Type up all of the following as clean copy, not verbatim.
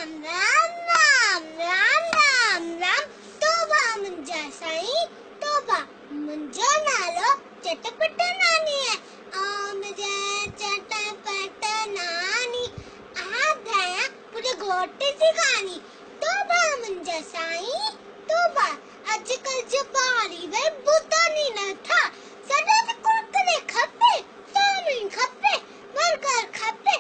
राम तोबा मुंहिंजा साईं तोबा मुंहिंजो नालो चटपट नानी है मुझे चटपट नानी ॿुधायां मुंहिंजे घोट जी कहानी तोबा मुंहिंजा साईं तोबा अॼुकल्ह जो ॿार भई ॿुधनि ई नथा सॼो ॾींहुं कुरकुरे खपे चाउमीन खपे बर्गर खपे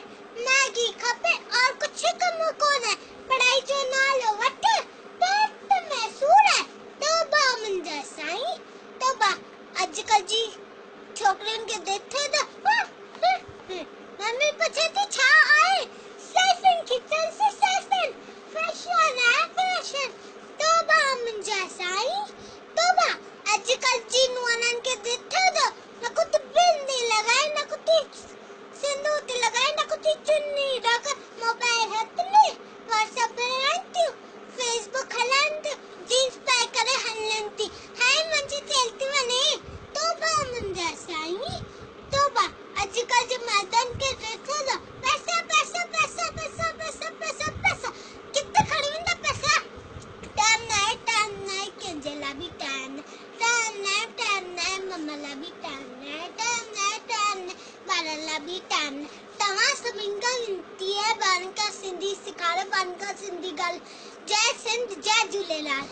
मैगी खपे और कुछ कम कोन्हे पढ़ाई जो नालो वठे पेट में सूर है तोबा मुंहिंजा साईं तोबा अॼुकल्ह जी छोकिरियुनि खे ॾिठो त मम्मी पुछे थी छा आहे सेशन किचन से सेशन फैशन है फैशन तोबा मुंहिंजा साईं तोबा अॼुकल्ह जी नुंहरनि खे ॾिठो त न कुझु बिंदी लॻाए न कुझु सिंदूर थी लॻाए न कुझु चुन्नी रख मोबाइल हथ में व्हाट्सएप हलाइनि थियूं फेसबुक हलाइनि थियूं जींस पाए करे हलनि थी हाय मुंहिंजी थियल थी वञे तोबा मुंहिंजा साईं तोबा अॼुकल्ह जे मर्दनि खे ॾिठो त पैसा पैसा पैसा पैसा पैसा पैसा पैसा किथे खणी वेंदा पैसा टाइम न आहे कंहिंजे लाइ बि टाइम न आहे मम्मा लाइ बि टाइम न आहे ॿारनि लाइ बि टाइम न तव्हां सभिनि खां विनती आहे ॿारनि खां सिंधी सेखारियो ॿारनि खां सिंधी ॻाल्हि जय सिंध जय झूलेलाल।